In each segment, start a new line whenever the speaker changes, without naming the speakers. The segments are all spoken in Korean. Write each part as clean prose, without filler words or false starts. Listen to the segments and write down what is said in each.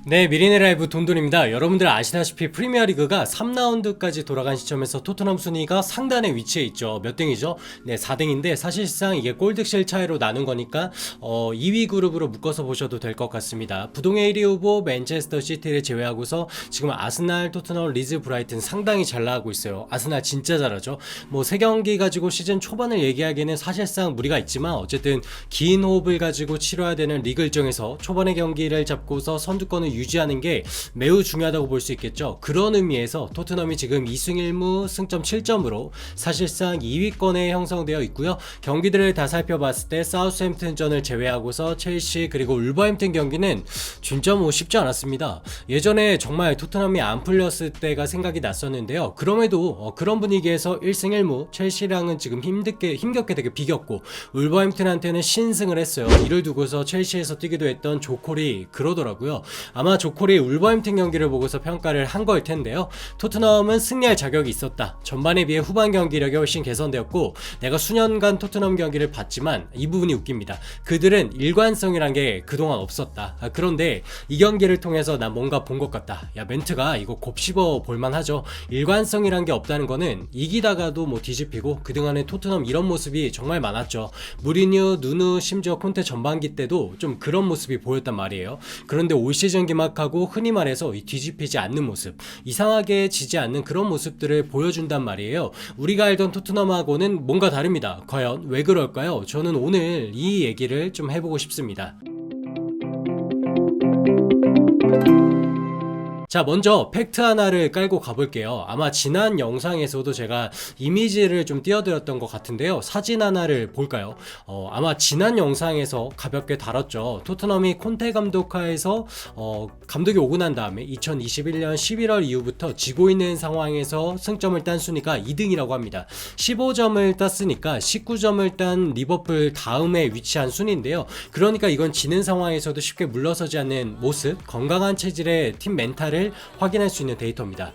네, 미리네 라이브 돈돈입니다. 여러분들 아시다시피 프리미어리그가 3라운드까지 돌아간 시점에서 토트넘 순위가 상단에 위치해 있죠. 몇 등이죠? 네, 4등인데 사실상 이게 골득실 차이로 나눈 거니까 2위 그룹으로 묶어서 보셔도 될 것 같습니다. 부동의 1위 후보 맨체스터 시티를 제외하고서 지금 아스날, 토트넘, 리즈, 브라이튼 상당히 잘 나가고 있어요. 아스날 진짜 잘하죠. 뭐 3경기 가지고 시즌 초반을 얘기하기에는 사실상 무리가 있지만 어쨌든 긴 호흡을 가지고 치러야 되는 리그 일정에서 초반의 경기를 잡고서 선두권을 유지하는 게 매우 중요하다고 볼 수 있겠죠. 그런 의미에서 토트넘이 지금 2승 1무 승점 7점으로 사실상 2위권에 형성되어 있고요. 경기들을 다 살펴봤을 때 사우스햄튼전을 제외하고서 첼시 그리고 울버햄튼 경기는 진짜 뭐 쉽지 않았습니다. 예전에 정말 토트넘이 안 풀렸을 때가 생각이 났었는데요. 그럼에도 그런 분위기에서 1승 1무 첼시랑은 지금 힘겹게 되게 비겼고 울버햄튼한테는 신승을 했어요. 이를 두고서 첼시에서 뛰기도 했던 조콜이 그러더라고요. 아마 조콜이 울버햄튼 경기를 보고서 평가를 한 걸 텐데요. 토트넘은 승리할 자격이 있었다. 전반에 비해 후반 경기력이 훨씬 개선되었고 내가 수년간 토트넘 경기를 봤지만 이 부분이 웃깁니다. 그들은 일관성이란 게 그동안 없었다. 그런데 이 경기를 통해서 난 뭔가 본 것 같다. 야, 멘트가 이거 곱씹어 볼만하죠. 일관성이란 게 없다는 거는 이기다가도 뭐 뒤집히고 그동안에 토트넘 이런 모습이 정말 많았죠. 무리뉴, 누누, 심지어 콘테 전반기 때도 좀 그런 모습이 보였단 말이에요. 그런데 올 시즌 개막하고 흔히 말해서 이 뒤집히지 않는 모습, 이상하게 지지 않는 그런 모습들을 보여준단 말이에요. 우리가 알던 토트넘하고는 뭔가 다릅니다. 과연 왜 그럴까요? 저는 오늘 이 얘기를 좀 해보고 싶습니다. 자, 먼저 팩트 하나를 깔고 가볼게요. 아마 지난 영상에서도 제가 이미지를 좀 띄워드렸던 것 같은데요. 사진 하나를 볼까요? 아마 지난 영상에서 가볍게 다뤘죠. 토트넘이 콘테 감독하에서 감독이 오고 난 다음에 2021년 11월 이후부터 지고 있는 상황에서 승점을 딴 순위가 2등이라고 합니다. 15점을 땄으니까 19점을 딴 리버풀 다음에 위치한 순위인데요. 그러니까 이건 지는 상황에서도 쉽게 물러서지 않는 모습, 건강한 체질의 팀 멘탈을 확인할 수 있는 데이터입니다.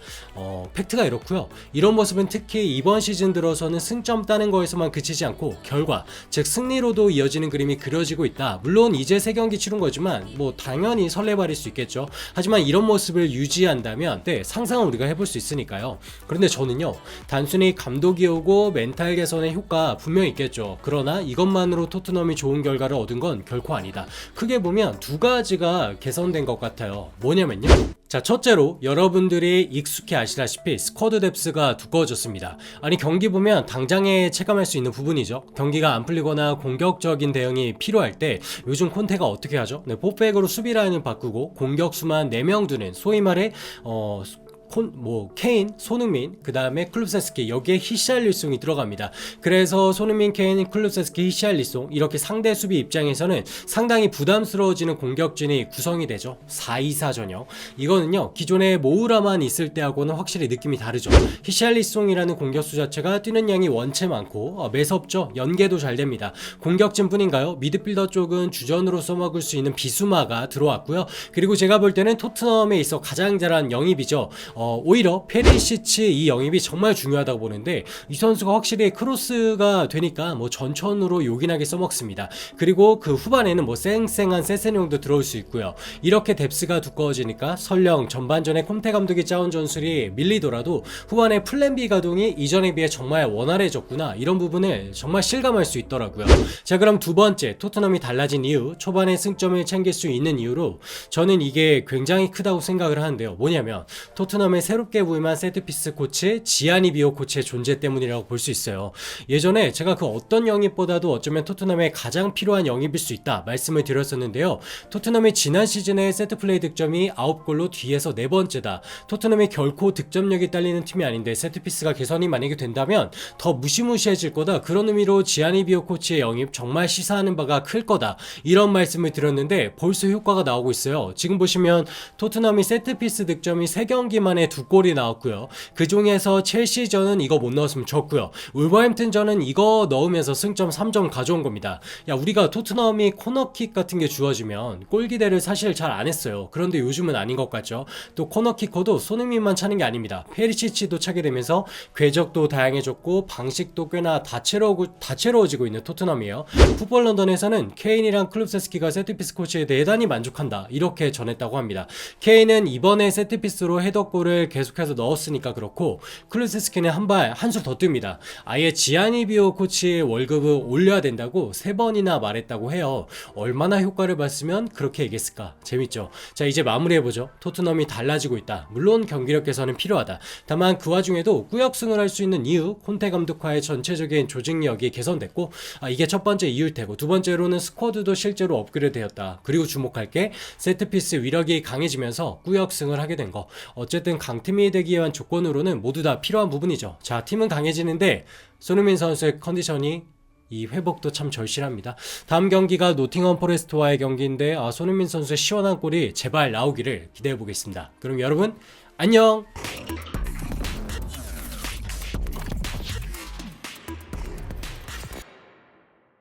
팩트가 이렇고요. 이런 모습은 특히 이번 시즌 들어서는 승점 따는 거에서만 그치지 않고 결과, 즉 승리로도 이어지는 그림이 그려지고 있다. 물론 이제 3경기 치른 거지만 뭐 당연히 설레발일 수 있겠죠. 하지만 이런 모습을 유지한다면 상상은 우리가 해볼 수 있으니까요. 그런데 저는요, 단순히 감독이 오고 멘탈 개선의 효과 분명히 있겠죠. 그러나 이것만으로 토트넘이 좋은 결과를 얻은 건 결코 아니다. 크게 보면 두 가지가 개선된 것 같아요. 뭐냐면요, 자, 첫째로 여러분들이 익숙히 아시다시피 스쿼드 뎁스가 두꺼워졌습니다. 아니, 경기 보면 당장에 체감할 수 있는 부분이죠. 경기가 안 풀리거나 공격적인 대응이 필요할 때 요즘 콘테가 어떻게 하죠? 네, 포백으로 수비 라인을 바꾸고 공격수만 4명 두는, 소위 말해 케인, 손흥민, 그 다음에 클루세스키, 여기에 히샬리송이 들어갑니다. 그래서 손흥민, 케인, 클루세스키, 히샬리송, 이렇게 상대 수비 입장에서는 상당히 부담스러워지는 공격진이 구성이 되죠. 4-2-4 전형. 이거는요, 기존에 모우라만 있을 때하고는 확실히 느낌이 다르죠. 히샬리송이라는 공격수 자체가 뛰는 양이 원체 많고 매섭죠. 연계도 잘 됩니다. 공격진 뿐인가요? 미드필더 쪽은 주전으로 써먹을 수 있는 비수마가 들어왔고요. 그리고 제가 볼 때는 토트넘에 있어 가장 잘한 영입이죠. 오히려 페리시치 이 영입이 정말 중요하다고 보는데, 이 선수가 확실히 크로스가 되니까 뭐 전천후로 요긴하게 써먹습니다. 그리고 그 후반에는 뭐 쌩쌩한 세세뇽도 들어올 수 있고요. 이렇게 뎁스가 두꺼워지니까 설령 전반전에 콘테 감독이 짜온 전술이 밀리더라도 후반에 플랜 B 가동이 이전에 비해 정말 원활해졌구나, 이런 부분을 정말 실감할 수 있더라고요. 자, 그럼 두 번째, 토트넘이 달라진 이유, 초반에 승점을 챙길 수 있는 이유로 저는 이게 굉장히 크다고 생각을 하는데요. 뭐냐면 토트넘의 새롭게 부임한 세트피스 코치 지아니 비오 코치의 존재 때문이라고 볼 수 있어요. 예전에 제가 그 어떤 영입보다도 어쩌면 토트넘에 가장 필요한 영입일 수 있다 말씀을 드렸었는데요. 토트넘이 지난 시즌에 세트플레이 득점이 9골로 뒤에서 4번째다. 토트넘이 결코 득점력이 딸리는 팀이 아닌데 세트피스가 개선이 만약에 된다면 더 무시무시해질 거다. 그런 의미로 지아니 비오 코치의 영입 정말 시사하는 바가 클 거다, 이런 말씀을 드렸는데 벌써 효과가 나오고 있어요. 지금 보시면 토트넘이 세트피스 득점이 3경기 만에 만에 2골이 나왔고요. 그 중에서 첼시전은 이거 못 넣었으면 졌고요. 울버햄튼전은 이거 넣으면서 승점 3점 가져온 겁니다. 야, 우리가 토트넘이 코너킥 같은 게 주어지면 골 기대를 사실 잘 안 했어요. 그런데 요즘은 아닌 것 같죠. 또 코너킥커도 손흥민만 차는 게 아닙니다. 페리시치도 차게 되면서 궤적도 다양해졌고 방식도 꽤나 다채로워지고 있는 토트넘이에요. 풋볼 런던에서는 케인이랑 클룹세스키가 세트피스 코치에 대단히 만족한다, 이렇게 전했다고 합니다. 케인은 이번에 세트피스로 헤더골을 계속해서 넣었으니까 그렇고, 클룹세스키는 한 수 더 뜹니다. 아예 지아니 비오 코치의 월급을 올려야 된다고 3번이나 말했다고 해요. 얼마나 효과를 봤으면 그렇게 얘기했을까. 재밌죠. 자, 이제 마무리해보죠. 토트넘이 달라지고 있다. 물론 경기력 개선은 필요하다. 다만 그 와중에도 꾸역승을 할 수 있는 이유, 콘테 감독과의 전체적인 조직력이 개선됐고, 이게 첫 번째 이유일 테고, 두 번째로는 스쿼드도 실제로 업그레이드 되었다. 그리고 주목할 게 세트피스 위력이 강해지면서 꾸역승을 하게 된 거. 어쨌든 강팀이 되기 위한 조건으로는 모두 다 필요한 부분이죠. 자, 팀은 강해지는데 손흥민 선수의 컨디션이, 이 회복도 참 절실합니다. 다음 경기가 노팅엄 포레스트와의 경기인데 손흥민 선수의 시원한 골이 제발 나오기를 기대해 보겠습니다. 그럼 여러분 안녕.